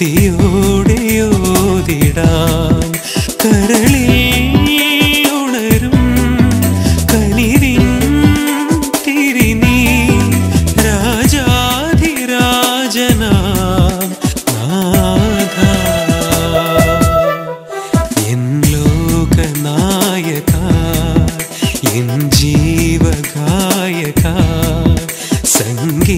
സ്തുതിയോടെ ഓതിടാം. കരളിൽ ഉണരും കനിവിൻ തിരിനീ രാജാധിരാജനാം നാഥ. എൻ ലോകനായക എൻ ജീവഗായക സങ്കീർത്തനങ്ങളാൽ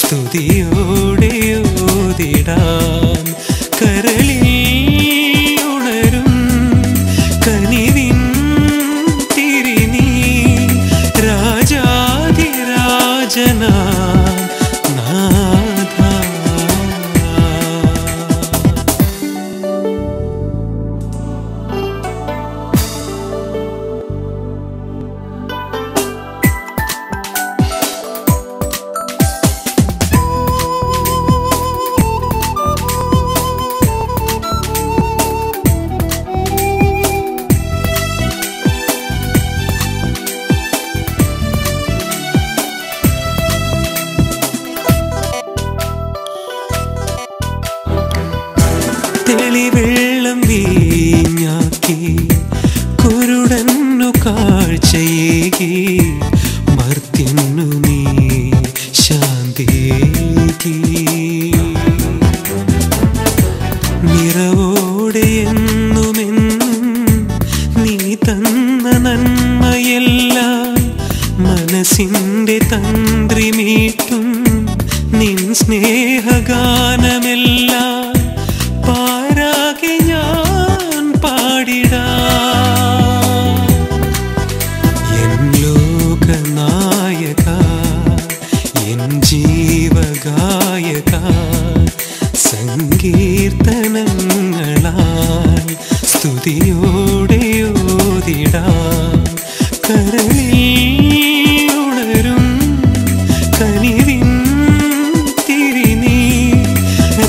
സ്തുതിയോടെ ഓതിടാം. കരളിൽ ഉണരും കനിവിൻ തിരിനീ രാജാധിരാജനാം നാഥ. തെളിവെള്ളം വീഞ്ഞാക്കി കുരുടന്നു കാഴ്ചയേകി മർത്യന്നു നീ ശാന്തിയേകി. നിറവോടെ എന്നുമെന്നും നീ തന്ന നന്മയെല്ലാം മനസ്സിൻ്റെ തന്ത്രി മീട്ടും നിൻ സ്നേഹഗാനമെല്ലാം പാരാകെ ഞാൻ പാടിടാം. എൻ ലോകനായക എൻ ജീവഗായക സങ്കീർത്തനങ്ങളാൽ സ്തുതിയോടെ ഓതിടാം. കരളിൽ ഉണരും കനിവിൻ തിരിനീ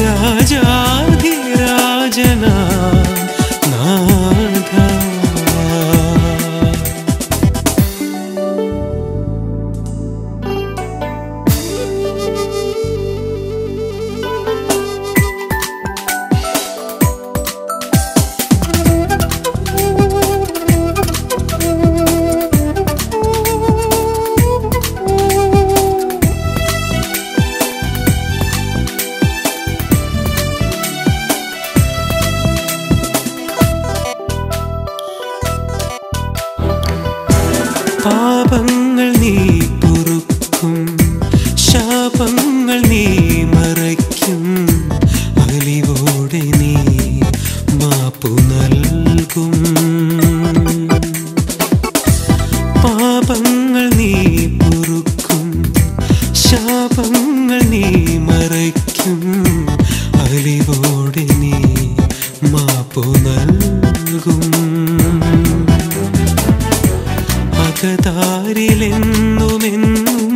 രാജാധിരാജനാം നാഥ. പാപങ്ങൾ നീ പൊറുക്കും ശാപങ്ങൾ നീ മറയ്ക്കും അലിവോടെ നീ മാപ്പു നൽകും. പാപങ്ങൾ നീ പൊറുക്കും ശാപങ്ങൾ നീ മറയ്ക്കും അലിവോടെ നീ മാപ്പു നൽകും. അകതാരിലെന്നുമെന്നും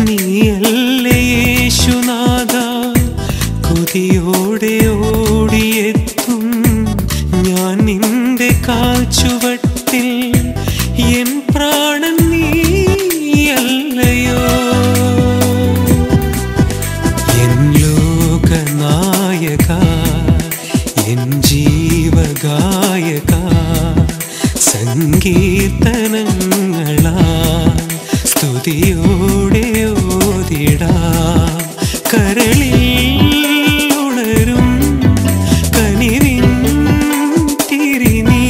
നീയല്ലേ യേശുനാഥ. കൊതിയോടെ ഓടിയെത്തും ഞാൻ നിന്റെ കാൽച്ചുവട്ടിൽ. എൻ പ്രാണൻ നീയല്ലയോ. എൻ ലോകനായക എൻ ജീവഗായക സങ്കീർത്തനങ്ങളാൽ സ്തുതിയോടെ ഓതിടാം. കരളിൽ ഉണരും കനിവിൻ തിരിനീ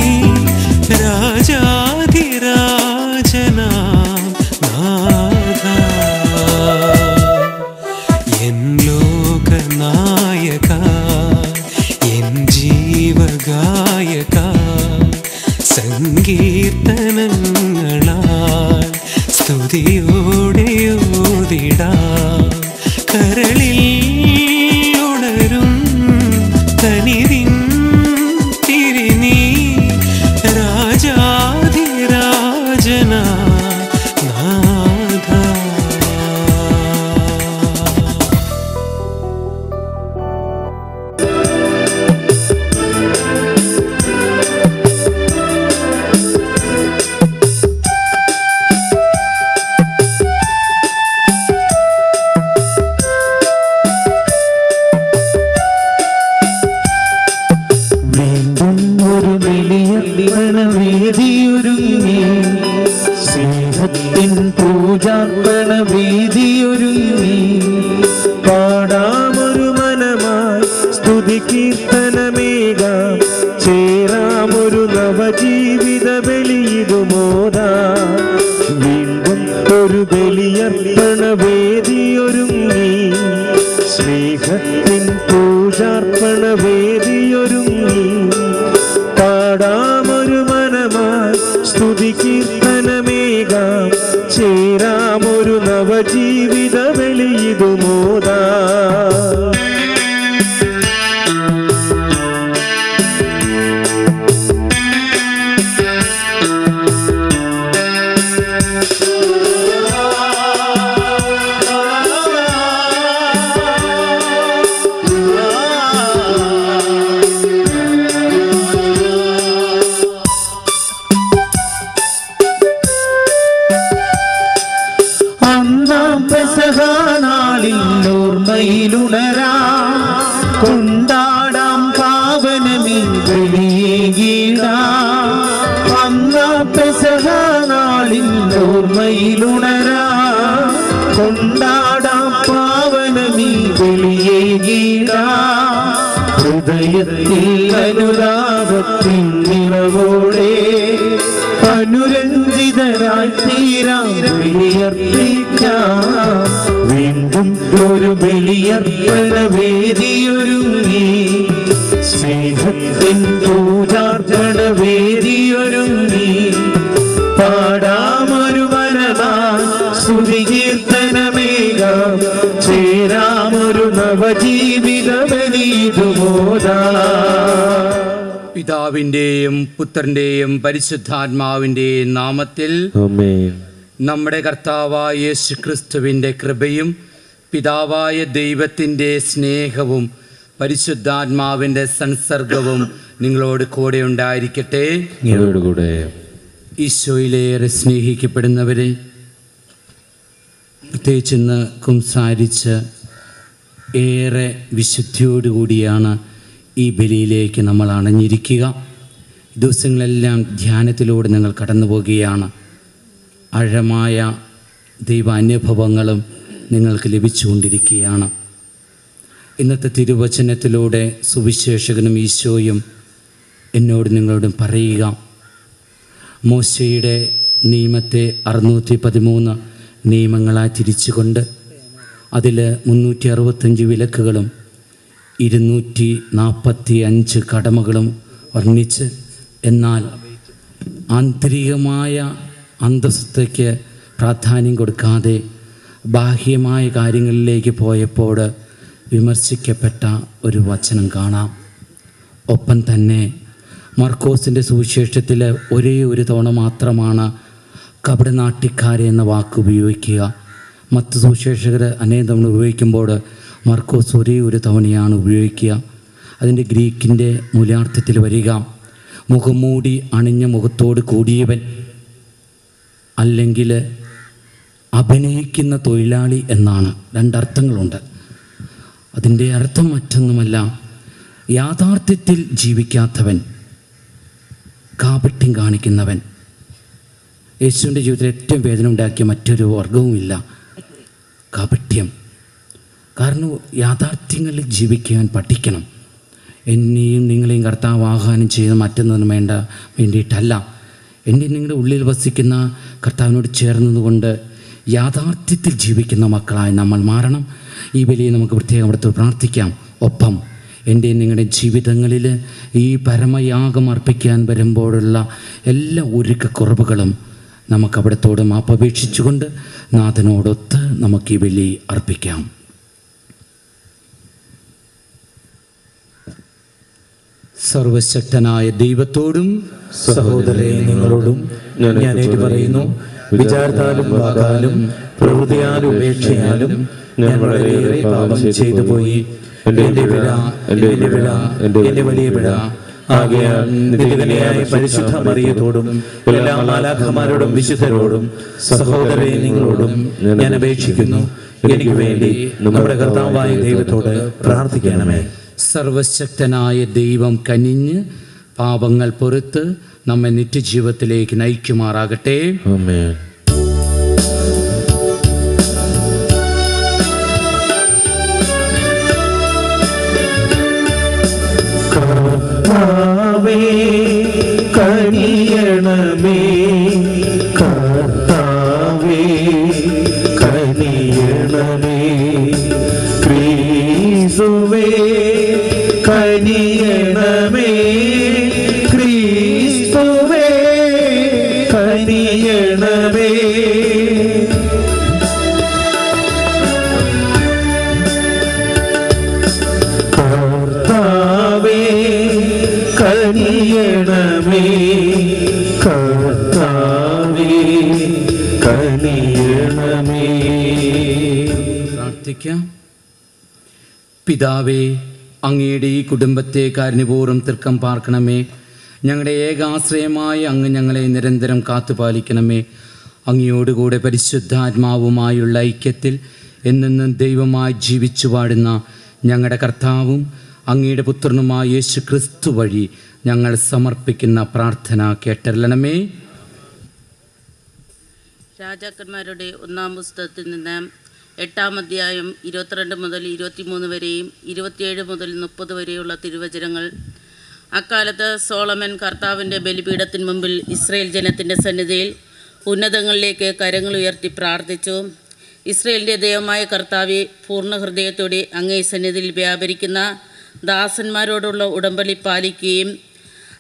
രാജാധിരാജനാം നാഥ. എൻ ലോകനായക എൻ ജീവഗായക സങ്കീർത്തനങ്ങളാൽ സ്തുതിയോടെ ഓതിടാം. കരളിൽ ഉണരും കനിവിൻ തിരിനീ രാജാധിരാജനാം നാഥ. സ്നേഹത്തിൻ പൂജാർപ്പണ വേദിയൊരുങ്ങി പാടാമൊരു മനമായി സ്തുതി കീർത്തനമേകാം ചേരാമൊരു നവജീവിത വെളിയിതു മോദാ കൊണ്ടാടാം പാവനമീ ബലിയേകിടാം അന്നാം പെസഹ നാളിൽ ഓർമ്മയിലുണരാം കൊണ്ടാടാം പാവനമീ ബലിയേകിടാം ഹൃദയത്തിൽ അനുരാഗത്തിൻ നിറവോടെ അനുരഞ്ജിതരായി തീരാം ബലിയർപ്പിക്കാം വീണ്ടും ഒരു ബലിയർപ്പണ വേദിയൊരുങ്ങി സ്നേഹത്തിൻ പൂജാർപ്പണ വേദിയൊരുങ്ങി പാടാമൊരു വരനായി സ്തുതി കീർത്തനമേകാം ചേരാമൊരു നവജീവിത ബലിയിതു മോദാ. പിതാവിൻ്റെയും പുത്രൻ്റെയും പരിശുദ്ധാത്മാവിൻ്റെയും നാമത്തിൽ ആമേൻ. നമ്മുടെ കർത്താവായ യേശു ക്രിസ്തുവിൻ്റെ കൃപയും പിതാവായ ദൈവത്തിൻ്റെ സ്നേഹവും പരിശുദ്ധാത്മാവിൻ്റെ സംസർഗവും നിങ്ങളോട് കൂടെ ഉണ്ടായിരിക്കട്ടെ. ഈശോയിലേറെ സ്നേഹിക്കപ്പെടുന്നവരെ, പ്രത്യേകിച്ച് ഇന്ന് കുംസാരിച്ച് ഏറെ വിശുദ്ധിയോടുകൂടിയാണ് ഈ ബലിയിലേക്ക് നമ്മൾ അണഞ്ഞിരിക്കുക. ദിവസങ്ങളെല്ലാം ധ്യാനത്തിലൂടെ നിങ്ങൾ കടന്നു പോകുകയാണ്. ആഴമായ ദൈവാനുഭവങ്ങളും നിങ്ങൾക്ക് ലഭിച്ചുകൊണ്ടിരിക്കുകയാണ്. ഇന്നത്തെ തിരുവചനത്തിലൂടെ സുവിശേഷകനും ഈശോയും എന്നോട് നിങ്ങളോടും പറയുക, മോശയുടെ നിയമത്തെ 613 നിയമങ്ങളായി തിരിച്ചുകൊണ്ട് അതിൽ 365 വിലക്കുകളും 245 കടമകളും വർണ്ണിച്ച്, എന്നാൽ ആന്തരികമായ അന്തസ്സത്തേക്ക് പ്രാധാന്യം കൊടുക്കാതെ ബാഹ്യമായ കാര്യങ്ങളിലേക്ക് പോയപ്പോൾ വിമർശിക്കപ്പെട്ട ഒരു വചനം കാണാം. ഒപ്പം തന്നെ മർക്കോസിൻ്റെ സുവിശേഷത്തിൽ ഒരേ ഒരു തവണ മാത്രമാണ് കപടനാട്യക്കാരെ എന്ന വാക്ക് ഉപയോഗിക്കുക. മറ്റ് സുവിശേഷകർ അനേകം തവണ ഉപയോഗിക്കുമ്പോൾ മർക്കോസ് ഒരേ ഒരു തവണയാണ് ഉപയോഗിക്കുക. അതിൻ്റെ ഗ്രീക്കിൻ്റെ മൂലാർത്ഥത്തിൽ വരിക മുഖംമൂടി അണിഞ്ഞ മുഖത്തോട് കൂടിയവൻ, അല്ലെങ്കിൽ അഭിനയിക്കുന്ന തൊഴിലാളി എന്നാണ്. രണ്ടർത്ഥങ്ങളുണ്ട്. അതിൻ്റെ അർത്ഥം മറ്റൊന്നുമല്ല, യാഥാർത്ഥ്യത്തിൽ ജീവിക്കാത്തവൻ, കാപട്യം കാണിക്കുന്നവൻ. യേശുവിൻ്റെ ജീവിതത്തിൽ ഏറ്റവും വേദന ഉണ്ടാക്കിയ മറ്റൊരു വർഗവുമില്ല കാപട്യം. കാരണം യാഥാർത്ഥ്യങ്ങളിൽ ജീവിക്കാൻ പഠിക്കണം. എന്നെയും നിങ്ങളെയും കർത്താവ് ആഹ്വാനം ചെയ്ത് മറ്റൊന്നും വേണ്ടിയിട്ടല്ല, എൻ്റെ നിങ്ങളുടെ ഉള്ളിൽ വസിക്കുന്ന കർത്താവിനോട് ചേർന്നതുകൊണ്ട് യാഥാർത്ഥ്യത്തിൽ ജീവിക്കുന്ന മക്കളായി നമ്മൾ മാറണം. ഈ ബലിയെ നമുക്ക് പ്രത്യേകം അവിടുത്തെ പ്രാർത്ഥിക്കാം. ഒപ്പം എൻ്റെ നിങ്ങളുടെ ജീവിതങ്ങളിൽ ഈ പരമയാഗം അർപ്പിക്കാൻ വരുമ്പോഴുള്ള എല്ലാ ഒരുക്കക്കുറവുകളും നമുക്ക് അവിടത്തോട് മാപ്പപേക്ഷിച്ചുകൊണ്ട് നാഥനോടൊത്ത് നമുക്ക് ഈ ബലി അർപ്പിക്കാം. സർവശക്തനായ ദൈവത്തോടും സഹോദരരെ നിങ്ങളോടും ഞാൻ ഏറ്റുപറയുന്നു, വിചാരത്താലും വാക്കാലും പ്രവൃത്തിയാലും ഉപേക്ഷയാലും ഞാൻ വളരെയേറെ പാപം ചെയ്തു പോയി. എന്റെ വലിയ പിഴ. ആകയാൽ നിത്യകന്യയായ പരിശുദ്ധ മറിയത്തോടും എല്ലാ മാലാഖമാരോടും വിശുദ്ധരോടും സഹോദരരെ നിങ്ങളോടും ഞാൻ അപേക്ഷിക്കുന്നു, എനിക്ക് വേണ്ടി നമ്മുടെ കർത്താവായ ദൈവത്തോട് പ്രാർത്ഥിക്കണമേ. സർവശക്തനായ ദൈവം കനിഞ്ഞ് പാപങ്ങൾ പൊറുത്ത് നമ്മെ നിത്യജീവിതത്തിലേക്ക് നയിക്കുമാറാകട്ടെ. ആമേൻ. കർത്താവേ കനിയണമേ, കർത്താവേ കനിയണമേ, ക്രീസ്തുവേ യേശുവേ കനിയണമേ, ക്രിസ്തുവേ കനിയണമേ. കർത്താവേ കനിയണമേ, കർത്താവേ കനിയണമേ. പ്രാർത്ഥിക്കാം. പിതാവേ, അങ്ങയുടെ ഈ കുടുംബത്തെ കാരുണ്യപൂർവ്വം തൃക്കം പാർക്കണമേ. ഞങ്ങളുടെ ഏകാശ്രയമായ അങ്ങ് ഞങ്ങളെ നിരന്തരം കാത്തുപാലിക്കണമേ. അങ്ങയോടുകൂടെ പരിശുദ്ധാത്മാവുമായുള്ള ഐക്യത്തിൽ എന്നെന്നും ദൈവമായി ജീവിച്ചു വാഴുന്ന ഞങ്ങളുടെ കർത്താവും അങ്ങയുടെ പുത്രനുമായ യേശു ക്രിസ്തു വഴി ഞങ്ങൾ സമർപ്പിക്കുന്ന പ്രാർത്ഥന കേട്ടരുളണമേ. രാജാക്കന്മാരുടെ 1-ാം പുസ്തകത്തിൽ നിന്ന് 8-ാം അധ്യായം 22 മുതൽ 23 വരെയും 27 മുതൽ 30 വരെയുള്ള തിരുവചനങ്ങൾ. അക്കാലത്ത് സോളമൻ കർത്താവിൻ്റെ ബലിപീഠത്തിന് മുമ്പിൽ ഇസ്രയേൽ ജനത്തിൻ്റെ സന്നിധിയിൽ ഉന്നതങ്ങളിലേക്ക് കരങ്ങൾ ഉയർത്തി പ്രാർത്ഥിച്ചു. ഇസ്രയേലിൻ്റെ ദൈവമായ കർത്താവെ, പൂർണ്ണ ഹൃദയത്തോടെ അങ്ങേ സന്നിധിയിൽ വ്യാപരിക്കുന്ന ദാസന്മാരോടുള്ള ഉടമ്പടി പാലിക്കുകയും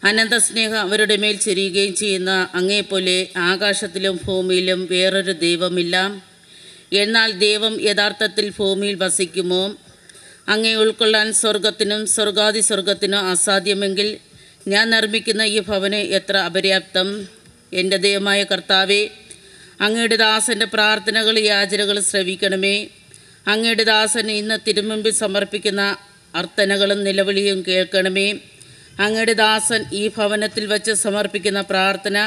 അനന്തസ്നേഹം അവരുടെ മേൽ ചൊരിയുകയും ചെയ്യുന്ന അങ്ങേപ്പോലെ ആകാശത്തിലും ഭൂമിയിലും വേറൊരു ദൈവമില്ല. എന്നാൽ ദൈവം യഥാർത്ഥത്തിൽ ഭൂമിയിൽ വസിക്കുമോ? അങ്ങേ ഉൾക്കൊള്ളാൻ സ്വർഗത്തിനും സ്വർഗാദി സ്വർഗത്തിനും അസാധ്യമെങ്കിൽ ഞാൻ നിർമ്മിക്കുന്ന ഈ ഭവനം എത്ര അപര്യാപ്തം. എൻ്റെ ദൈവമായ കർത്താവെ, അങ്ങയുടെ ദാസൻ്റെ പ്രാർത്ഥനകൾ യാചനകൾ ശ്രവിക്കണമേ. അങ്ങയുടെ ദാസൻ ഇന്ന് തിരുമുമ്പിൽ സമർപ്പിക്കുന്ന അർത്ഥനകളും നിലവിളിയും കേൾക്കണമേ. അങ്ങയുടെ ദാസൻ ഈ ഭവനത്തിൽ വച്ച് സമർപ്പിക്കുന്ന പ്രാർത്ഥന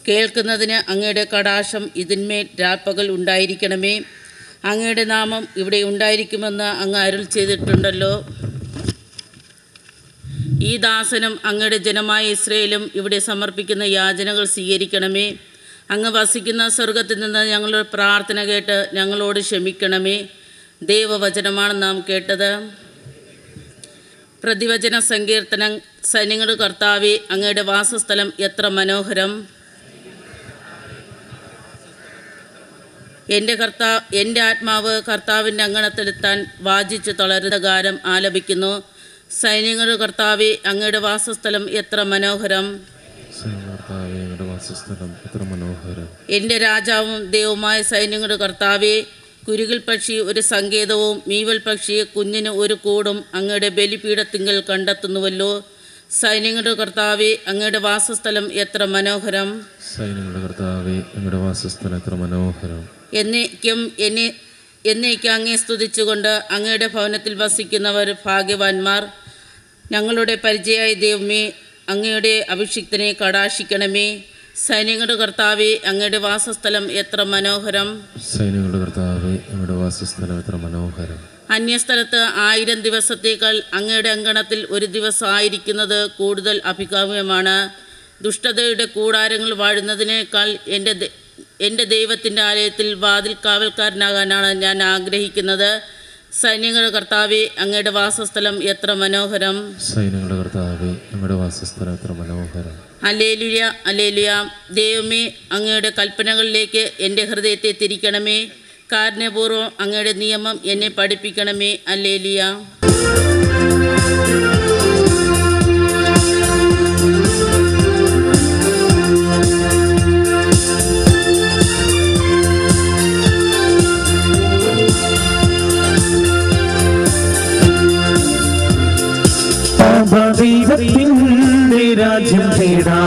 കേൾക്കുന്നതിന് അങ്ങയുടെ കടാക്ഷം ഇതിന്മേൽ രാപ്പകൽ ഉണ്ടായിരിക്കണമേ. അങ്ങയുടെ നാമം ഇവിടെ ഉണ്ടായിരിക്കുമെന്ന് അങ്ങ് അരുൾ ചെയ്തിട്ടുണ്ടല്ലോ. ഈ ദാസനും അങ്ങയുടെ ജനമായ ഇസ്രയേലും ഇവിടെ സമർപ്പിക്കുന്ന യാചനകൾ സ്വീകരിക്കണമേ. അങ്ങ് വസിക്കുന്ന സ്വർഗത്തിൽ നിന്ന് ഞങ്ങളുടെ പ്രാർത്ഥന കേട്ട് ഞങ്ങളോട് ക്ഷമിക്കണമേ. ദൈവവചനമാണ് നാം കേട്ടത്. പ്രതിവചന സങ്കീർത്തനം. സൈന്യങ്ങളുടെ കർത്താവേ, അങ്ങയുടെ വാസസ്ഥലം എത്ര മനോഹരം. എൻ്റെ ആത്മാവ് കർത്താവിൻ്റെ അങ്കണത്തിലെത്താൻ വാജിച്ച് തളരുന്ന ഗാനം ആലപിക്കുന്നു. സൈന്യങ്ങളുടെ കർത്താവേ, അങ്ങയുടെ വാസസ്ഥലം എത്ര മനോഹരം. എൻ്റെ രാജാവും ദൈവമായ സൈന്യങ്ങളുടെ കർത്താവേ, കുരുകിൽ പക്ഷി ഒരു സങ്കേതവും മീവൽ പക്ഷി കുഞ്ഞിന് ഒരു കൂടും അങ്ങയുടെ ബലിപീഠത്തിങ്കൽ കണ്ടെത്തുന്നുവല്ലോ. സൈന്യങ്ങളുടെ കർത്താവേ, അങ്ങയുടെ വാസസ്ഥലം എത്ര മനോഹരം. സൈന്യങ്ങളുടെ കർത്താവേ, അങ്ങയുടെ വാസസ്ഥലം എത്ര മനോഹരം. എന്നേക്കും അങ്ങേ സ്തുതിച്ചുകൊണ്ട് അങ്ങയുടെ ഭവനത്തിൽ വസിക്കുന്നവർ ഭാഗ്യവാന്മാർ. ഞങ്ങളുടെ പരിചയായ ദൈവമേ, അങ്ങയുടെ അഭിഷിക്തനെ കടാക്ഷിക്കണമേ. സൈന്യങ്ങളുടെ കർത്താവേ, അങ്ങയുടെ വാസസ്ഥലം എത്ര മനോഹരം. സൈന്യങ്ങളുടെ കർത്താവേ, അങ്ങയുടെ വാസസ്ഥലം എത്ര മനോഹരം. അന്യസ്ഥലത്ത് 1000 ദിവസത്തേക്കാൾ അങ്ങയുടെ അങ്കണത്തിൽ ഒരു ദിവസം ആയിരിക്കുന്നത് കൂടുതൽ അഭികാമ്യമാണ്. ദുഷ്ടതയുടെ കൂടാരങ്ങൾ വാഴുന്നതിനേക്കാൾ എൻ്റെ ദൈവത്തിൻ്റെ ആലയത്തിൽ വാതിൽ കാവൽക്കാരനാകാനാണ് ഞാൻ ആഗ്രഹിക്കുന്നത്. സൈന്യങ്ങളുടെ കർത്താവേ, അങ്ങയുടെ വാസസ്ഥലം എത്ര മനോഹരം. സൈന്യങ്ങളുടെ കർത്താവേ, അങ്ങയുടെ വാസസ്ഥലം എത്ര മനോഹരം. Hallelujah, hallelujah. ദൈവമേ, അങ്ങയുടെ കൽപ്പനകളിലേക്ക് എൻ്റെ ഹൃദയത്തെ തിരിക്കണമേ. കാരുണ്യപൂർവ്വം അങ്ങയുടെ നിയമം എന്നെ പഠിപ്പിക്കണമേ. ഹല്ലേലൂയ. ദൈവത്തിൻ്റെ രാജ്യം തേടാ,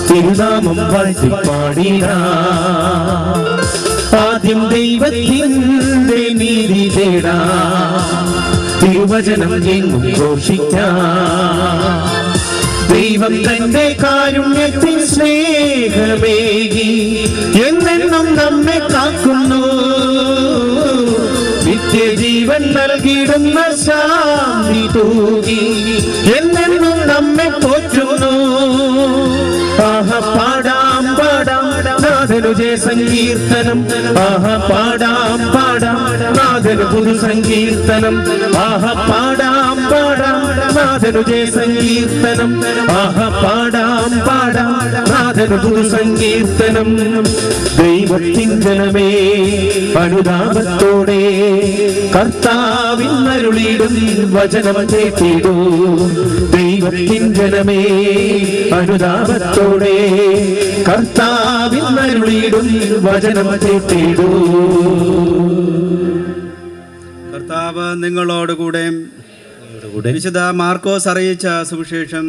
തിരുനാമം വാഴ്ത്തിപ്പാടിടാ. ആദ്യം ദൈവത്തിൻ്റെ നീതി തേടാ, തിരുവചനം എങ്ങും ഘോഷിക്കാം. ദൈവം തന്റെ കാരുണ്യത്തിൽ സ്നേഹമേകി എന്നെന്നും നമ്മെ കാക്കുന്നു. നിത്യജീവൻ നൽകിടുന്ന ശാന്തി തൂകി എന്നെന്നും നമ്മെ പോറ്റുന്നു. പാടാം പാടാം നാഥ നാഥനു ജയ സങ്കീർത്തനം. ആഹാ പാടാം പാടാം നാഥനു പുതു സങ്കീർത്തനം. ആഹാ പാടാം പാടാം നാഥനു ജയ സങ്കീർത്തനം. ആഹാ പാടാം പാടാം നാഥനു പുതു സങ്കീർത്തനം. ദൈവത്തിൻ ജനമേ അനുതാപത്തോടെ കർത്താവിന്നരുളിടും വചനം കേട്ടിടൂ. ദൈവത്തിൻ ജനമേ അനുതാപത്തോടെ കർത്താവിന്നരുളിടും വചനം കേട്ടിടൂ. കർത്താവ് നിങ്ങളോടുകൂടെ. വിശുദ്ധ മാർക്കോസ് അറിയിച്ച സുവിശേഷം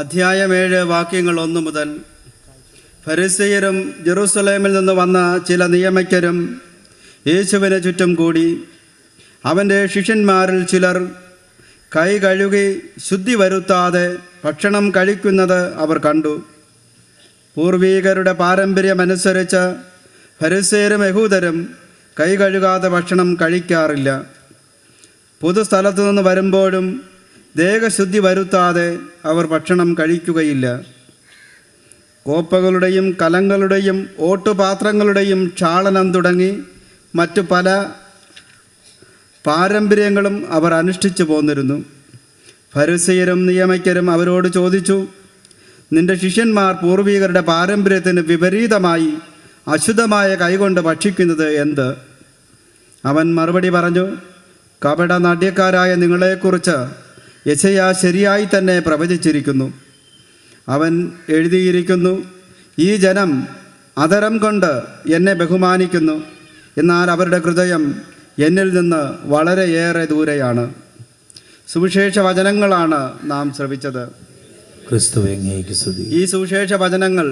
അധ്യായം 7 വാക്യങ്ങൾ 1 മുതൽ. ഫരിസേയരും ജെറുസലേമിൽ നിന്ന് വന്ന ചില നിയമജ്ഞരും യേശുവിന് ചുറ്റും കൂടി. അവൻ്റെ ശിഷ്യന്മാരിൽ ചിലർ കൈ കഴുകി ശുദ്ധി വരുത്താതെ ഭക്ഷണം കഴിക്കുന്നത് അവർ കണ്ടു. പൂർവീകരുടെ പാരമ്പര്യമനുസരിച്ച് ഫരിസേയരും യഹൂദരും കൈ കഴുകാതെ ഭക്ഷണം കഴിക്കാറില്ല. പൊതുസ്ഥലത്തു നിന്ന് വരുമ്പോഴും ദേഹശുദ്ധി വരുത്താതെ അവർ ഭക്ഷണം കഴിക്കുകയില്ല. കോപ്പകളുടെയും കലങ്ങളുടെയും ഓട്ടുപാത്രങ്ങളുടെയും ക്ഷാളനം തുടങ്ങി മറ്റു പല പാരമ്പര്യങ്ങളും അവർ അനുഷ്ഠിച്ചു പോന്നിരുന്നു. ഫരിസേയരും നിയമജ്ഞരും അവരോട് ചോദിച്ചു, നിന്റെ ശിഷ്യന്മാർ പൂർവീകരുടെ പാരമ്പര്യത്തിന് വിപരീതമായി അശുദ്ധമായ കൈകൊണ്ട് ഭക്ഷിക്കുന്നത് എന്ത്? അവൻ മറുപടി പറഞ്ഞു, കപട നാട്യക്കാരായ നിങ്ങളെക്കുറിച്ച് യെശയ്യാ ശരിയായി തന്നെ പ്രവചിച്ചിരിക്കുന്നു. അവൻ എഴുതിയിരിക്കുന്നു, ഈ ജനം അധരം കൊണ്ട് എന്നെ ബഹുമാനിക്കുന്നു, എന്നാൽ അവരുടെ ഹൃദയം എന്നിൽ നിന്ന് വളരെയേറെ ദൂരെയാണ്. സുവിശേഷ വചനങ്ങളാണ് നാം ശ്രവിച്ചത്. ക്രിസ്തുവേ അങ്ങേക്ക് സ്തുതി. ഈ സുവിശേഷ വചനങ്ങൾ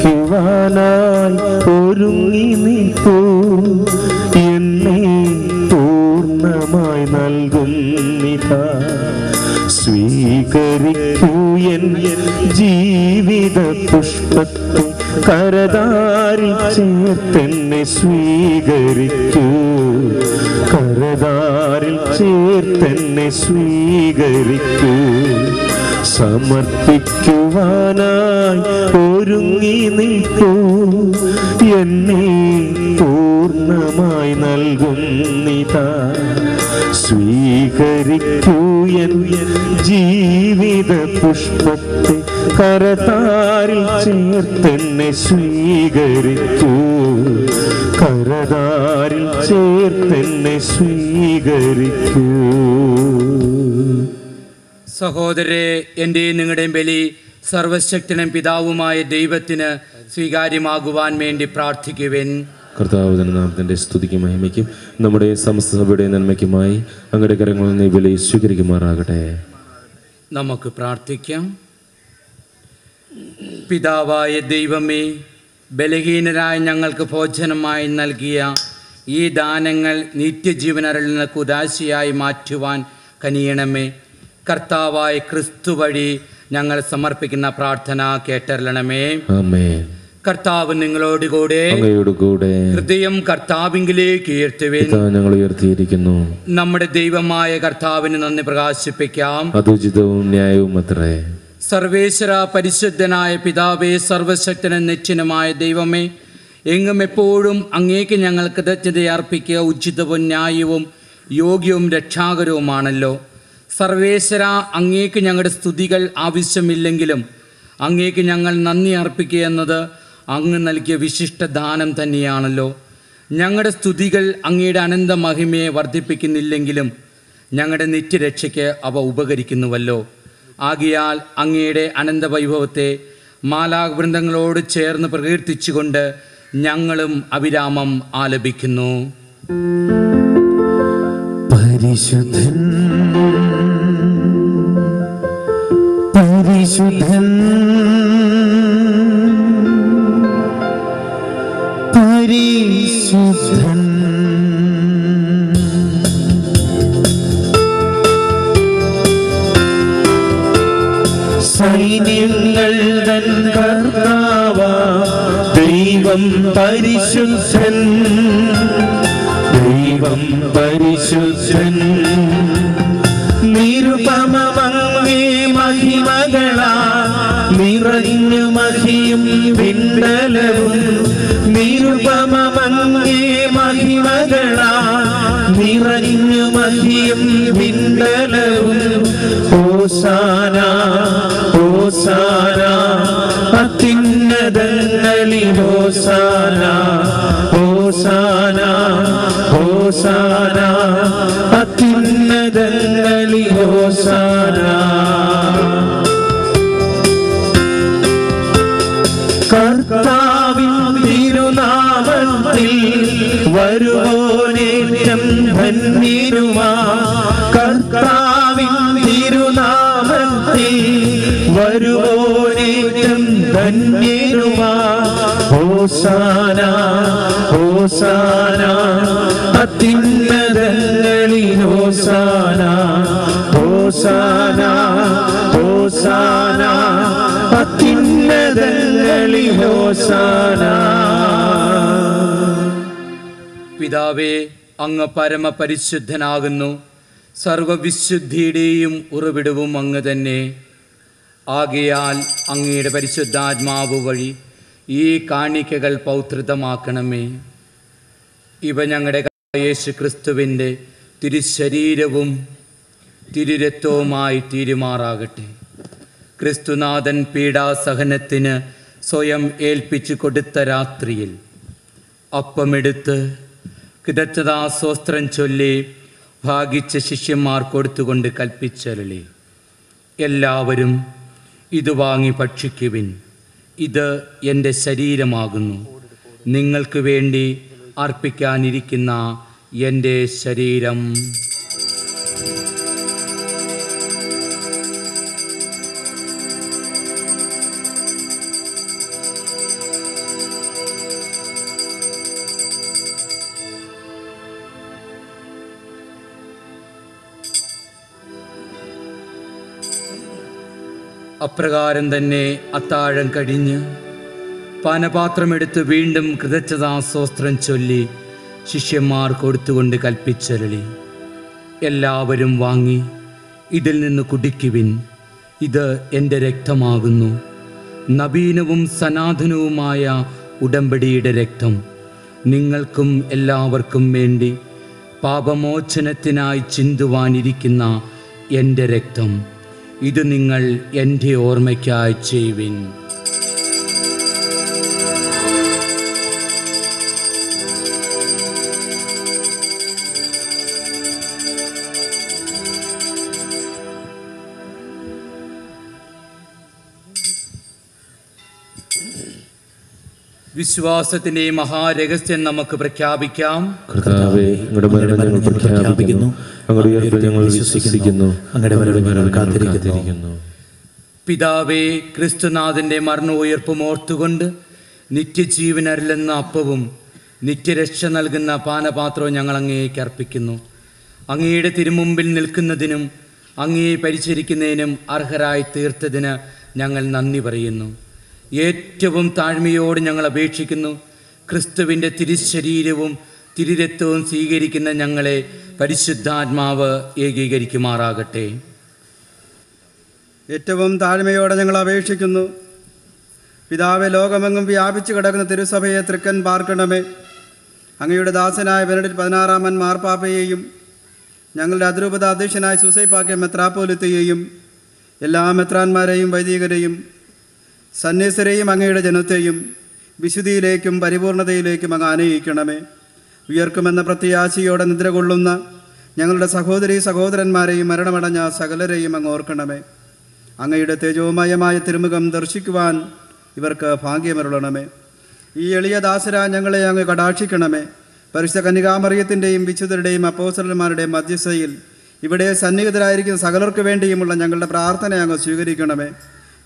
സമർപ്പിക്കുവാനായി ഒരുങ്ങി നിൽക്കൂ, എന്നെ പൂർണ്ണമായി നൽകുന്നിതാ. സ്വീകരിക്കൂ എൻ ജീവിത പുഷ്പത്തെ, കരതാരിൽ ചേർത്തെന്നെ സ്വീകരിക്കൂ. കരതാരിൽ ചേർത്തെന്നെ സ്വീകരിക്കൂ. സമർപ്പിക്കുവാനായി ഒരുങ്ങി നിൽക്കൂ, എന്നെ പൂർണ്ണമായി നൽകുന്നിതാ. സ്വീകരിക്കൂ എൻ ജീവിത പുഷ്പത്തെ, കരതാരിൽ ചേർത്തെന്നെ സ്വീകരിക്കൂ. കരതാരിൽ ചേർത്തെന്നെ സ്വീകരിക്കൂ. സഹോദരരെ, എൻ്റെയും നിങ്ങളുടെയും ബലി സർവശക്തനും പിതാവുമായ ദൈവത്തിന് സ്വീകാര്യമാകുവാൻ വേണ്ടി പ്രാർത്ഥിക്കുവിൻ. കർത്താവ് തന്നെ നാമത്തിൻ്റെ സ്തുതിക്കും മഹിമയ്ക്കും നമ്മുടെ സമസ്ത സഭയുടെ നന്മയ്ക്കുമായി അങ്ങയുടെ കരങ്ങളിൽ നിന്ന് ഈ ബലി സ്വീകരിക്കുമാറാകട്ടെ. നമുക്ക് പ്രാർത്ഥിക്കാം. പിതാവായ ദൈവമേ, ബലഹീനരായ ഞങ്ങൾക്ക് ഭോജനമായി നൽകിയ ഈ ദാനങ്ങൾ നിത്യജീവനരുളുന്ന കുദാശയായി മാറ്റുവാൻ കനിയണമേ. കർത്താവായ ക്രിസ്തു വഴി ഞങ്ങൾ സമർപ്പിക്കുന്ന പ്രാർത്ഥന കേട്ടരുളണമേ. ആമേൻ. കർത്താവ് നിങ്ങളോടുകൂടെ, ഹൃദയം കർത്താവിങ്കിലേക്ക് ഉയർത്തുവിൻ. ഞങ്ങൾ ഉയർത്തിയിരിക്കുന്നു. നമ്മുടെ ദൈവമായ കർത്താവിന് നന്ദി പ്രകാശിപ്പിക്കാം. അതുചിതവും ന്യായവും അത്രേ. സർവേശ്വര പരിശുദ്ധനായ പിതാവേ, സർവശക്തനും നിത്യനുമായ ദൈവമേ, എങ്ങും എപ്പോഴും അങ്ങേക്ക് ഞങ്ങൾ കൃതജ്ഞത അർപ്പിക്കുക ഉചിതവും ന്യായവും യോഗ്യവും രക്ഷാകരവുമാണല്ലോ. സർവേശ്വര, അങ്ങേക്ക് ഞങ്ങളുടെ സ്തുതികൾ ആവശ്യമില്ലെങ്കിലും അങ്ങേക്ക് ഞങ്ങൾ നന്ദി അർപ്പിക്കുക എന്നത് അങ്ങ് നൽകിയ വിശിഷ്ട ദാനം തന്നെയാണല്ലോ. ഞങ്ങളുടെ സ്തുതികൾ അങ്ങയുടെ അനന്ത മഹിമയെ വർദ്ധിപ്പിക്കുന്നില്ലെങ്കിലും ഞങ്ങളുടെ നിത്യരക്ഷയ്ക്ക് അവ ഉപകരിക്കുന്നുവല്ലോ. ആകയാൽ അങ്ങയുടെ അനന്ത വൈഭവത്തെ മാലാവൃന്ദങ്ങളോട് ചേർന്ന് പ്രകീർത്തിച്ചുകൊണ്ട് ഞങ്ങളും അവിരാമം ആലപിക്കുന്നു. പരിശുദ്ധൻ പരിശുദ്ധൻ പരിശുദ്ധൻ സൈന്യങ്ങൾ തൻ കർത്താവ ദൈവം പരിശുദ്ധൻ, ദൈവം പരിശുദ്ധൻ. നിരുപമമങ്ങേ മഹിമകളാ നിറഞ്ഞു മഹിയും വിണ്ടലവും, നിരുപമമങ്ങേ മഹിമകളാ നിറഞ്ഞു മഹിയും വിണ്ടലവും. ഹോസാന ഹോസാന അത്യുന്നതങ്ങളിൽ ഹോസാന, ഹോസാന ഹോസാന അത്യുന്നതങ്ങളിൽ ഹോസാന. കർത്താവിൻ തിരുനാമത്തിൽ വരുവോനേറ്റം ധന്യരുമാ, കർത്താവിൻ തിരുനാമത്തിൽ വരുവോനേറ്റം ധന്യരുമാ. ഹോസാന ഹോസാന അത്യുന്നതങ്ങളിൽ ഹോസാന, ഹോസാന ഹോസാന അത്യുന്നതങ്ങളിൽ ഹോസാന. പിതാവേ, അങ്ങ് പരമപരിശുദ്ധനാകുന്നു. സർവവിശുദ്ധിയുടെയും ഉറവിടവും അങ്ങ് തന്നെ. ആകയാൽ അങ്ങയുടെ പരിശുദ്ധാത്മാവ് വഴി ഈ കാണിക്കകൾ പൗത്രിതമാക്കണമേ. ഇവ ഞങ്ങളുടെ യേശു ക്രിസ്തുവിൻ്റെ തിരുശരീരവും തിരുരക്തവുമായി തീരുമാറാകട്ടെ. ക്രിസ്തുനാഥൻ പീഡാസഹനത്തിന് സ്വയം ഏൽപ്പിച്ചു കൊടുത്ത രാത്രിയിൽ അപ്പമെടുത്ത് കൃതജ്ഞതാസ്തോത്രം ചൊല്ലി ഭാഗിച്ച ശിഷ്യന്മാർ കൊടുത്തുകൊണ്ട് കൽപ്പിച്ചരുളി, എല്ലാവരും ഇത് വാങ്ങി ഭക്ഷിക്കുവിൻ, ഇത് എൻ്റെ ശരീരമാകുന്നു, നിങ്ങൾക്ക് വേണ്ടി അർപ്പിക്കാനിരിക്കുന്ന എൻ്റെ ശരീരം. അപ്രകാരം തന്നെ അത്താഴം കഴിഞ്ഞ് പാനപാത്രമെടുത്ത് വീണ്ടും കൃതജ്ഞതാസ്തോത്രം ചൊല്ലി ശിഷ്യന്മാർ കൊടുത്തുകൊണ്ട് കൽപ്പിച്ചരുളി, എല്ലാവരും വാങ്ങി ഇതിൽ നിന്ന് കുടിക്കുവിൻ, ഇത് എൻ്റെ രക്തമാകുന്നു, നവീനവും സനാതനവുമായ ഉടമ്പടിയുടെ രക്തം, നിങ്ങൾക്കും എല്ലാവർക്കും വേണ്ടി പാപമോചനത്തിനായി ചിന്തുവാനിരിക്കുന്ന എൻ്റെ രക്തം. ഇത് നിങ്ങൾ എൻ്റെ ഓർമ്മയ്ക്കായി ചെയ്യുവിൻ. വിശ്വാസത്തിന്റെ മഹാരഹസ്യം നമുക്ക് പ്രഖ്യാപിക്കാം. കർത്താവേ, അങ്ങയുടെ മരണം ഞങ്ങൾ പ്രഖ്യാപിക്കുന്നു, അങ്ങയുടെ ഉയർപ്പ് ഞങ്ങൾ വിശ്വസിക്കുന്നു, അങ്ങയുടെ വരവ് കാത്തിരിക്കുന്നു. പിതാവേ, ക്രിസ്തുനാഥന്റെ മരണവും ഉയർപ്പും ഓർത്തുകൊണ്ട് നിത്യജീവനരുളുന്ന അപ്പവും നിത്യരക്ഷ നൽകുന്ന പാനപാത്രവും ഞങ്ങൾ അങ്ങേക്ക് അർപ്പിക്കുന്നു. അങ്ങയുടെ തിരുമുമ്പിൽ നിൽക്കുന്നതിനും അങ്ങയെ പരിചരിക്കുന്നതിനും അർഹരായി തീർത്തതിന് ഞങ്ങൾ നന്ദി പറയുന്നു. ഏറ്റവും താഴ്മയോട് ഞങ്ങൾ അപേക്ഷിക്കുന്നു, ക്രിസ്തുവിൻ്റെ തിരുശരീരവും തിരുരക്തവും സ്വീകരിക്കുന്ന ഞങ്ങളെ പരിശുദ്ധാത്മാവ് ഏകീകരിക്കുമാറാകട്ടെ. ഏറ്റവും താഴ്മയോടെ ഞങ്ങൾ അപേക്ഷിക്കുന്നു, പിതാവെ, ലോകമെങ്ങും വ്യാപിച്ചു കിടക്കുന്ന തിരുസഭയെ തൃക്കൻ പാർക്കണമേ. അങ്ങയുടെ ദാസനായ ബെനഡിക്ട് 16 മാർപ്പാപ്പയെയും ഞങ്ങളുടെ അതിരൂപത അധ്യക്ഷനായ സൂസൈപ്പാക്യ മെത്രാപ്പോലിത്തയെയും എല്ലാ മെത്രാന്മാരെയും വൈദികരെയും സന്യസ്തരെയും അങ്ങയുടെ ജനത്തെയും വിശുദ്ധിയിലേക്കും പരിപൂർണതയിലേക്കും അങ്ങ് ആനയിക്കണമേ. ഉയർക്കുമെന്ന പ്രത്യാശയോടെ നിദ്ര കൊള്ളുന്ന ഞങ്ങളുടെ സഹോദരീ സഹോദരന്മാരെയും മരണമടഞ്ഞ സകലരെയും അങ്ങ് ഓർക്കണമേ. അങ്ങയുടെ തേജോമയമായ തിരുമുഖം ദർശിക്കുവാൻ ഇവർക്ക് ഭാഗ്യമരുളണമേ. ഈ എളിയ ദാസരാ ഞങ്ങളെ അങ്ങ് കടാക്ഷിക്കണമേ. പരിശുദ്ധ കന്യകാമറിയത്തിൻ്റെയും വിശുദ്ധരുടെയും അപ്പോസ്തലന്മാരുടെയും മധ്യസ്ഥതയിൽ ഇവിടെ സന്നിഹിതരായിരിക്കുന്ന സകലർക്ക് വേണ്ടിയുമുള്ള ഞങ്ങളുടെ പ്രാർത്ഥന അങ്ങ് സ്വീകരിക്കണമേ.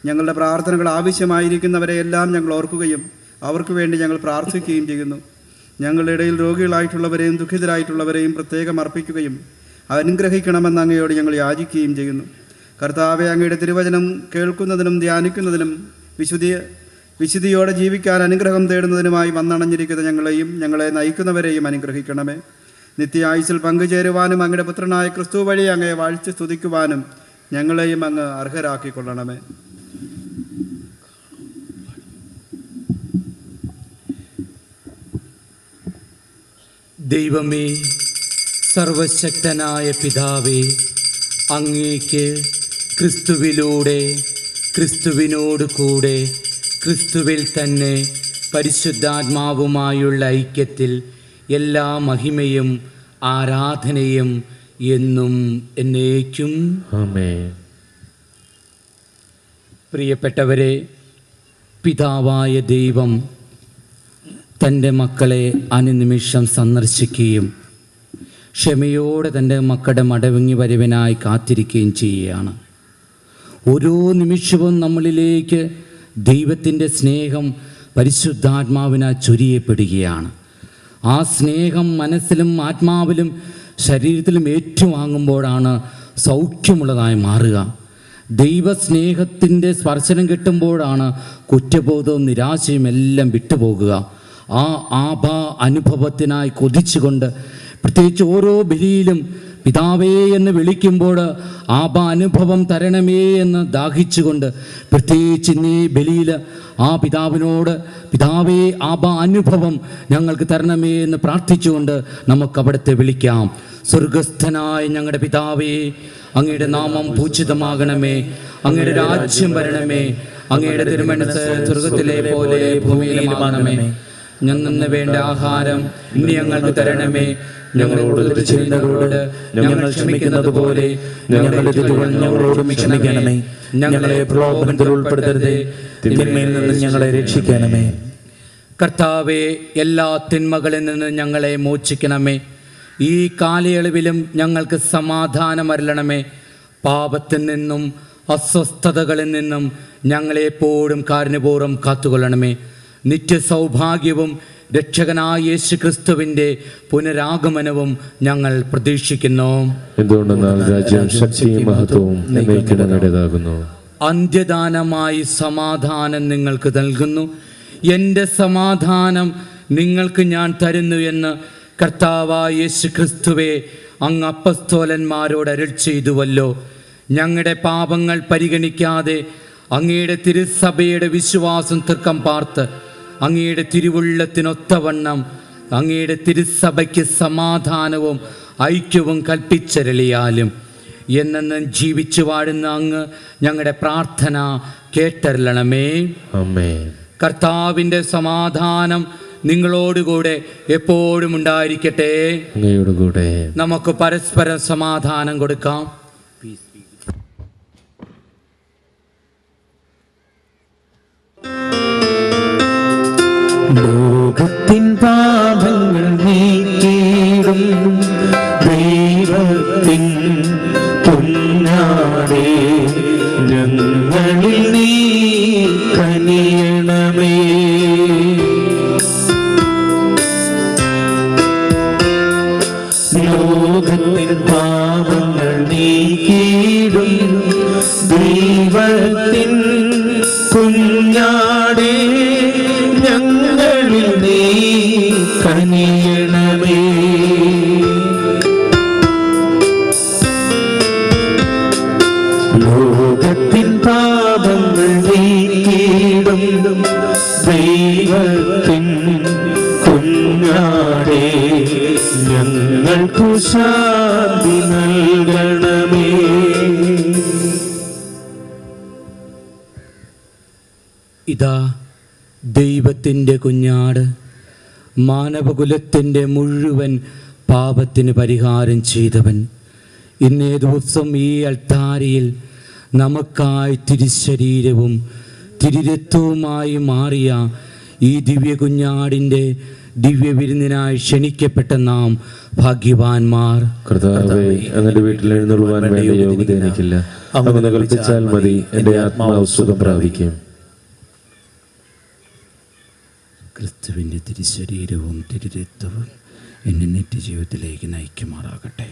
ഞങ്ങളുടെ പ്രാർത്ഥനകൾ ആവശ്യമായിരിക്കുന്നവരെയെല്ലാം ഞങ്ങൾ ഓർക്കുകയും അവർക്ക് വേണ്ടി ഞങ്ങൾ പ്രാർത്ഥിക്കുകയും ചെയ്യുന്നു. ഞങ്ങളുടെ ഇടയിൽ രോഗികളായിട്ടുള്ളവരെയും ദുഃഖിതരായിട്ടുള്ളവരെയും പ്രത്യേകം അർപ്പിക്കുകയും അനുഗ്രഹിക്കണമെന്ന് അങ്ങയോട് ഞങ്ങൾ യാചിക്കുകയും ചെയ്യുന്നു. കർത്താവെ, അങ്ങയുടെ തിരുവചനം കേൾക്കുന്നതിനും ധ്യാനിക്കുന്നതിനും വിശുദ്ധിയോടെ ജീവിക്കാൻ അനുഗ്രഹം തേടുന്നതിനുമായി വന്നണഞ്ഞിരിക്കുന്ന ഞങ്ങളെയും ഞങ്ങളെ നയിക്കുന്നവരെയും അനുഗ്രഹിക്കണമേ. നിത്യായുസ്സിൽ പങ്കുചേരുവാനും അങ്ങയുടെ പുത്രനായ ക്രിസ്തു വഴി അങ്ങയെ വാഴ്ച സ്തുതിക്കുവാനും ഞങ്ങളെയും അങ്ങ് അർഹരാക്കിക്കൊള്ളണമേ. ദൈവമേ, സർവശക്തനായ പിതാവേ, അങ്ങേക്ക് ക്രിസ്തുവിലൂടെ, ക്രിസ്തുവിനോട് കൂടെ, ക്രിസ്തുവിൽ തന്നെ പരിശുദ്ധാത്മാവുമായുള്ള ഐക്യത്തിൽ എല്ലാ മഹിമയും ആരാധനയും എന്നും എന്നേക്കും ആമേൻ. പ്രിയപ്പെട്ടവരെ, പിതാവായ ദൈവം തൻ്റെ മക്കളെ അനുനിമിഷം സന്ദർശിക്കുകയും ക്ഷമയോടെ തൻ്റെ മക്കളുടെ മടങ്ങി വരവിനായി കാത്തിരിക്കുകയും ചെയ്യുകയാണ്. ഓരോ നിമിഷവും നമ്മളിലേക്ക് ദൈവത്തിൻ്റെ സ്നേഹം പരിശുദ്ധാത്മാവിനാൽ ചൊരിയപ്പെടുകയാണ്. ആ സ്നേഹം മനസ്സിലും ആത്മാവിലും ശരീരത്തിലും ഏറ്റുവാങ്ങുമ്പോഴാണ് സൗഖ്യമുള്ളതായി മാറുക. ദൈവസ്നേഹത്തിൻ്റെ സ്പർശനം കിട്ടുമ്പോഴാണ് കുറ്റബോധവും നിരാശയും എല്ലാം വിട്ടുപോകുക. ആ ആഭാ അനുഭവത്തിനായി കൊതിച്ചുകൊണ്ട്, പ്രത്യേകിച്ച് ഓരോ ബലിയിലും പിതാവേ എന്ന് വിളിക്കുമ്പോൾ ആഭാ അനുഭവം തരണമേ എന്ന് ദാഹിച്ചുകൊണ്ട്, പ്രത്യേകിച്ച് ഇന്നീ ബലിയിൽ ആ പിതാവിനോട് പിതാവേ ആഭാ അനുഭവം ഞങ്ങൾക്ക് തരണമേ എന്ന് പ്രാർത്ഥിച്ചുകൊണ്ട് നമുക്ക് അവിടുത്തെ വിളിക്കാം. സ്വർഗസ്ഥനായ ഞങ്ങളുടെ പിതാവേ, അങ്ങയുടെ നാമം പൂജിതമാകണമേ, അങ്ങയുടെ രാജ്യം വരണമേ, അങ്ങയുടെ തിരുമനസ്സ് സ്വർഗത്തിലെ പോലെ ഭൂമിയിലുമാകണമേ. ഞങ്ങൾക്ക് വേണ്ട ആഹാരം ഇനി ഞങ്ങൾക്ക് തരണമേ, ഞങ്ങളോട് ചെയ്യുന്നവരോട് ഞങ്ങൾ ക്ഷമിക്കുന്നത് പോലെ ഞങ്ങളുടെ തെറ്റുകൾ ഞങ്ങളോടും ക്ഷമിക്കണമേ. ഞങ്ങളെ പ്രലോഭനത്തിൽ ഉൾപ്പെടുത്തരുതേ, തിന്മയിൽ നിന്ന് ഞങ്ങളെ രക്ഷിക്കണമേ. കർത്താവേ, എല്ലാ തിന്മകളിൽ നിന്ന് ഞങ്ങളെ മോചിക്കണമേ. ഈ കാലയളവിലും ഞങ്ങൾക്ക് സമാധാനം അരുളണമേ. പാപത്തിൽ നിന്നും അസ്വസ്ഥതകളിൽ നിന്നും ഞങ്ങളെപ്പോഴും കാരുണ്യപൂർവ്വം കാത്തുകൊള്ളണമേ. നിത്യസൗഭാഗ്യവും രക്ഷകനായ യേശു ക്രിസ്തുവിൻ്റെ പുനരാഗമനവും ഞങ്ങൾ പ്രതീക്ഷിക്കുന്നു. എന്തുകൊണ്ടെന്നാൽ രാജ്യവും ശക്തിയും മഹത്വവും എന്നേക്കുമുള്ളതാകുന്നു. അന്ത്യദാനമായി സമാധാനം നിങ്ങൾക്ക് നൽകുന്നു. എൻ്റെ സമാധാനം നിങ്ങൾക്ക് ഞാൻ തരുന്നു എന്ന് കർത്താവായ യേശു ക്രിസ്തുവേ അങ്ങ് അപ്പസ്തോലന്മാരോട് അരുൾ ചെയ്തുവല്ലോ. ഞങ്ങളുടെ പാപങ്ങൾ പരിഗണിക്കാതെ അങ്ങയുടെ തിരുസഭയുടെ വിശ്വാസം തൃക്കം പാർത്ത് അങ്ങയുടെ തിരുവുള്ളത്തിനൊത്തവണ്ണം അങ്ങയുടെ തിരുസഭയ്ക്ക് സമാധാനവും ഐക്യവും കൽപ്പിച്ചരളിയാലും എന്നെന്നും ജീവിച്ചു വാഴുന്ന അങ്ങ് ഞങ്ങളുടെ പ്രാർത്ഥന കേട്ടരുളണമേ. ആമേൻ. കർത്താവിൻ്റെ സമാധാനം നിങ്ങളോടുകൂടെ എപ്പോഴും ഉണ്ടായിരിക്കട്ടെ. അങ്ങയോടുകൂടെ. നമുക്ക് പരസ്പരം സമാധാനം കൊടുക്കാം. ലോകത്തിൻ പാപങ്ങൾ നീക്കിയിടും ദൈവത്തിൻ പൊന്നാടേ, ഞങ്ങളിൽ നീ കനിയണമേ. ലോകത്തിൻ പാപങ്ങൾ നീക്കിയിടും ദൈവത്തിൻ കുഞ്ഞാടേ, ഞങ്ങളിൽ നീ കനിയണമേ. ലോകത്തിൻ പാപങ്ങൾ നീക്കിയിടും ദൈവത്തിൻ കുഞ്ഞാടേ, ഞങ്ങൾക്കു ശാന്തി നൽകണമേ. ഇതാ ദൈവത്തിൻ്റെ കുഞ്ഞാട്, മാനവകുലത്തിൻ്റെ മുഴുവൻ പാപത്തിന് പരിഹാരം ചെയ്തവൻ. ഇന്നേ ദിവസം ഈ അൾത്താരയിൽ നമുക്കായി തിരുശരീരവും തിരുരക്തവുമായി മാറിയ ഈ ദിവ്യ കുഞ്ഞാടിൻ്റെ ദിവ്യവിരുന്നിനായി ക്ഷണിക്കപ്പെട്ട നാം ഭാഗ്യവാന്മാർ. കർത്താവേ, അങ്ങയുടെ വീട്ടിൽ എഴുന്നള്ളുവാൻ വേണ്ട യോഗ്യത എനിക്കില്ല. അങ്ങ് കൽപ്പിച്ചാൽ മതി, എൻ്റെ ആത്മാവ് സുഖം പ്രാപിക്കും. ക്രിസ്തുവിൻ്റെ തിരുശരീരവും തിരുരക്തവും എന്നെ നിത്യജീവിതത്തിലേക്ക് നയിക്കുമാറാകട്ടെ.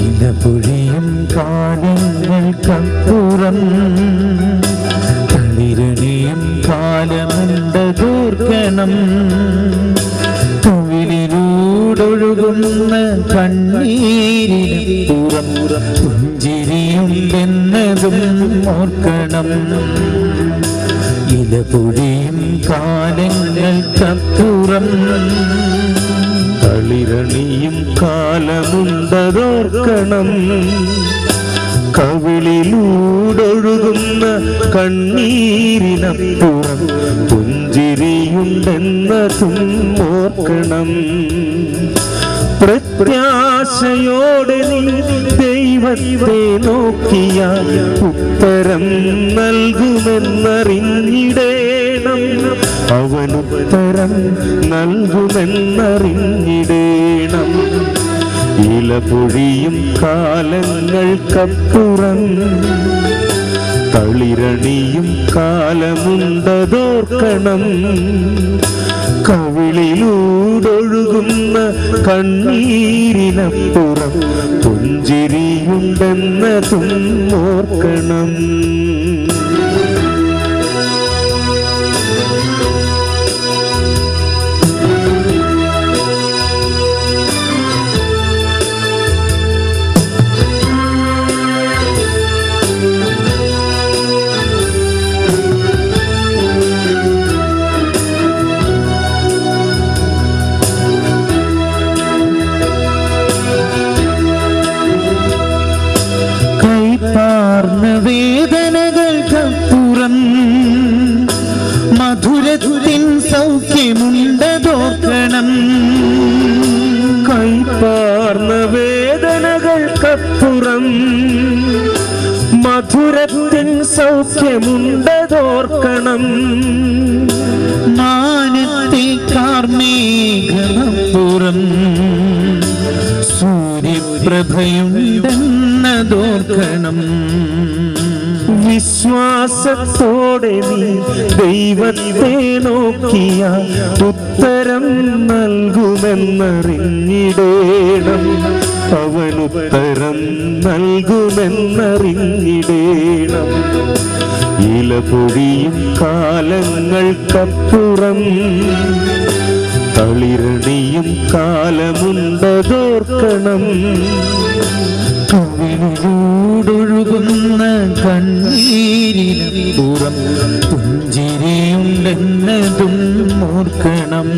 ഇലപൊഴിയും കാലങ്ങൾക്കപ്പുറം തളിരണിയും കാലമുണ്ടതോർക്കണം. കവിളിലൂടൊഴുകുന്ന കണ്ണീരിനപ്പുറം പുഞ്ചിരിയുണ്ടെന്നതും ഓർക്കണം. ഇലപൊഴിയും കാലങ്ങൾക്കപ്പുറം തളിരണിയും കാലമുണ്ടതോർക്കണം. കവിളിലൂടൊഴുകുന്ന കണ്ണീരിനപ്പുറം പുഞ്ചിരിയുണ്ടെന്നതും ഓർക്കണം. പ്രത്യാശയോടെ നീ ദൈവത്തെ നോക്കിയാൽ ഉത്തരം നൽകുമെന്നറിഞ്ഞിടേണം. അവനുത്തരം നൽകുമെന്നറിഞ്ഞിടേണം. ഇലപൊഴിയും കാലങ്ങൾക്കപ്പുറം തളിരണിയും കാലമുണ്ടതോർക്കണം. കവിളിലൂടൊഴുകുന്ന കണ്ണീരിനപ്പുറം പുഞ്ചിരിയുണ്ടെന്നതും ഓർക്കണം. വേദനകൾക്കപ്പുറം മധുരത്തിൻ സൗഖ്യമുണ്ടതോർക്കണം. കൈപ്പാർന്ന വേദനകൾക്കപ്പുറം മധുരത്തിൻ സൗഖ്യമുണ്ടതോർക്കണം. മാനത്തെ കാർമേഘമപ്പുറം സൂര്യപ്രഭയുണ്ടെന്നതോർക്കണം. വിശ്വാസത്തോടെ നീ ദൈവത്തെ നോക്കിയ ഉത്തരം നൽകുമെന്നറിഞ്ഞിടേണം. അവനുത്തരം നൽകുമെന്നറിഞ്ഞിടേണം. ഇലപൊഴിയും കാലങ്ങൾക്കപ്പുറം തളിരണിയും കാലമുണ്ടതോർക്കണം. കവിളിലൂടൊഴുകുന്ന കണ്ണീരിനപ്പുറം പുഞ്ചിരിയുണ്ടെന്നതും ഓർക്കണം.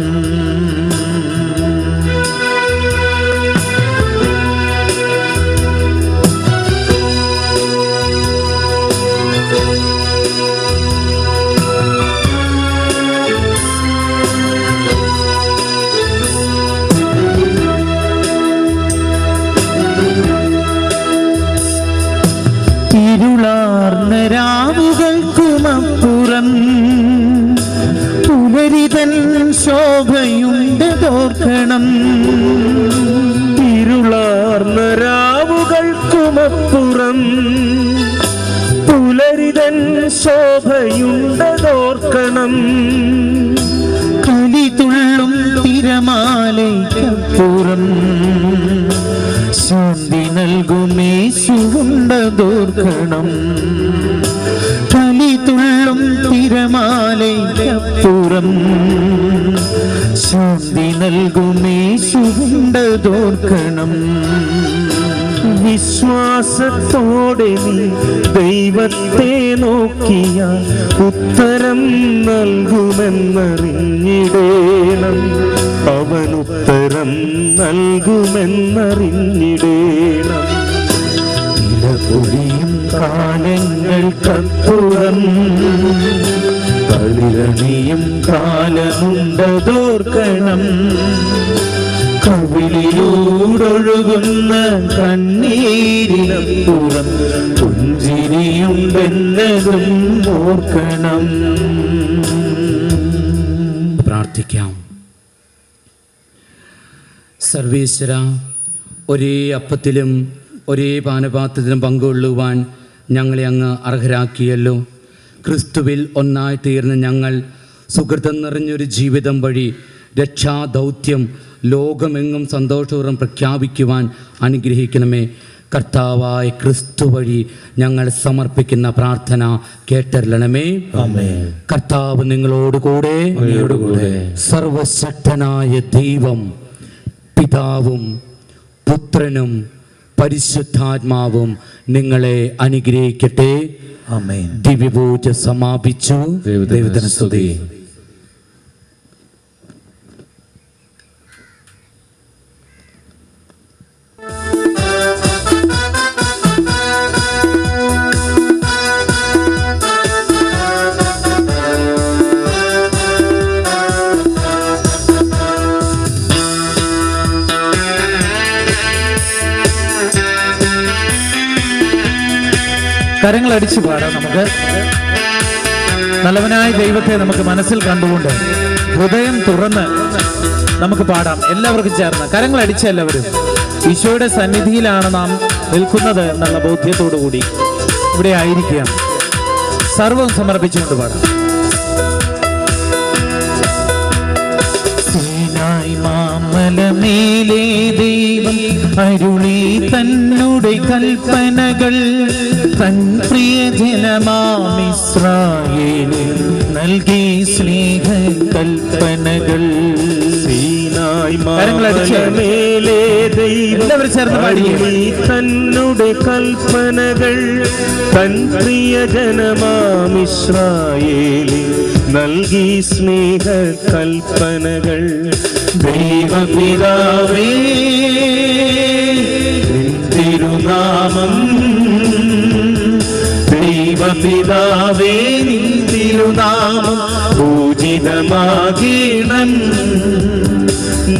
ഇരുളാർന്ന രാവുകൾക്കുമപ്പുറം പുലരിതൻ ശോഭയുണ്ടതോർക്കണം. ഇരുളാർന്ന രാവുകൾക്കുമപ്പുറം പുലരിതൻ ശോഭയുണ്ടതോർക്കണം. കലിതുള്ളും തിരമാലയ്ക്കപ്പുറം ശാന്തി നൽകുമേശുണ്ടതോർക്കണം. കലിതുള്ളും തിരമാലയ്ക്കപ്പുറം ശാന്തി നൽകുമേശുണ്ടതോർക്കണം. വിശ്വാസത്തോടെ നീ ദൈവത്തെ നോക്കിയ ഉത്തരം നൽകുമെന്നറിഞ്ഞിടേണം. അവനുത്തരം നൽകുമെന്നറിഞ്ഞിടേണം. ഇലപൊഴിയും കാലങ്ങൾക്കപ്പുറം തളിരണിയും കാലമുണ്ടതോർക്കണം. കവിളിലൂടൊഴുകുന്ന കണ്ണീരിനപ്പുറം പുഞ്ചിരിയുണ്ടെന്നതും ഓർക്കണം. പ്രാർത്ഥിക്കാം. സർവേശ്വര, ഒരേ അപ്പത്തിലും ഒരേ പാനപാത്രത്തിലും പങ്കുകൊള്ളുവാൻ ഞങ്ങളെ അങ്ങ് അർഹരാക്കിയല്ലോ. ക്രിസ്തുവിൽ ഒന്നായി തീർന്ന ഞങ്ങൾ സുഹൃതം നിറഞ്ഞൊരു ജീവിതം വഴി രക്ഷാദൗത്യം ലോകമെങ്ങും സന്തോഷപൂർവ്വം പ്രഖ്യാപിക്കുവാൻ അനുഗ്രഹിക്കണമേ. കർത്താവായ ക്രിസ്തു വഴി ഞങ്ങൾ സമർപ്പിക്കുന്ന പ്രാർത്ഥന കേട്ടരുളണമേ. കർത്താവ് നിങ്ങളോടുകൂടെ. സർവശക്തനായ ദൈവം പിതാവും പുത്രനും പരിശുദ്ധാത്മാവും നിങ്ങളെ അനുഗ്രഹിക്കട്ടെ. ദിവ്യപൂജ സമാപിച്ചു. ദൈവത്തിന് സ്തുതി. കരങ്ങളടിച്ചു പാടാം. നമുക്ക് നല്ലവനായ ദൈവത്തെ നമുക്ക് മനസ്സിൽ കണ്ടുകൊണ്ട് ഹൃദയം തുറന്ന് നമുക്ക് പാടാം. എല്ലാവർക്കും ചേർന്ന് കരങ്ങളടിച്ച് എല്ലാവരും ഈശോയുടെ സന്നിധിയിലാണ് നാം നിൽക്കുന്നത് എന്നുള്ള ബോധ്യത്തോടു കൂടി ഇവിടെ ആയിരിക്കാം. സർവം സമർപ്പിച്ചുകൊണ്ട് പാടാം. മാമലമേലേ ദൈവം അരുളി തന്നുടെ കൽപ്പനകൾ തൻ പ്രിയ ജനമാമിസ്രായേലിൽ നൽകി സ്നേഹ കൽപ്പനകൾ. മേലേ ദൈവം തന്നുടെ കൽപ്പനകൾ തൻ പ്രിയ ജനമാമിസ്രായേലിൽ നൽകി സ്നേഹ കൽപ്പനകൾ. ദൈവപിതാവേ തിരുനാമം, ദൈവപിതാവേ തിരുനാമം പൂജിതമാകണം.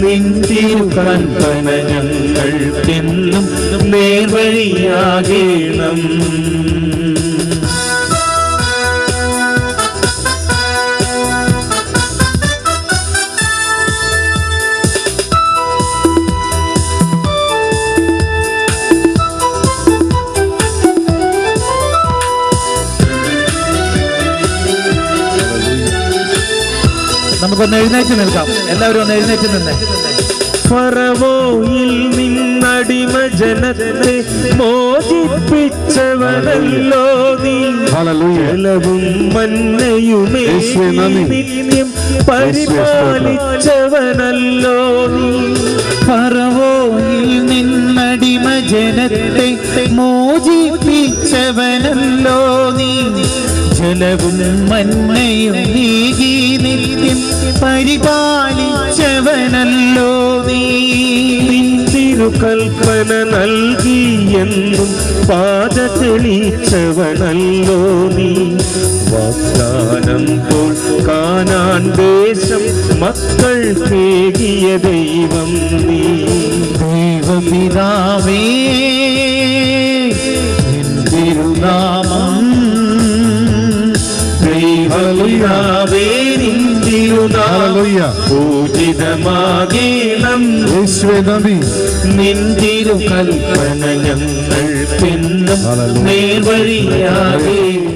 നിൻ തിരുകൽപ്പന ഞങ്ങൾക്കെന്നും നേർവഴിയാകണം. നമുക്കൊന്ന് എഴുന്നേറ്റ് നിൽക്കാം. എല്ലാവരും ഒന്ന് എഴുന്നേറ്റ് നിന്നേ. ഫറവോയിൽ നിന്നടിമ ജനത്തെ മോചിപ്പിച്ചവനല്ലോ നീ. ജലവും മന്നയുമേ നിത്യം പരിപാലിച്ചവനല്ലോ നീ. ഫറവോയിൽ നിന്നടിമ ജനത്തെ മോചിപ്പിച്ചവനല്ലോ നീ. ജലവും മന്നയും നീകി നിത്യം പരിപാലിച്ചവനല്ലോ നീ. തിരുകൽപ്പന നൽകിയെന്നും പാത തെളിച്ചവനല്ലോ നീ. വാഗ്ദാനം പോൽ കാനാൻ ദേശം മക്കൾ കേകിയ ദൈവം നീ. ദൈവപിതാവേ തിരുനാമം, ദൈവപിതാവേ തിരുനാമം പൂജിതമാകണം. നിൻ തിരുകൽപ്പന ഞങ്ങൾക്കെന്നും നേർവഴിയാകണം.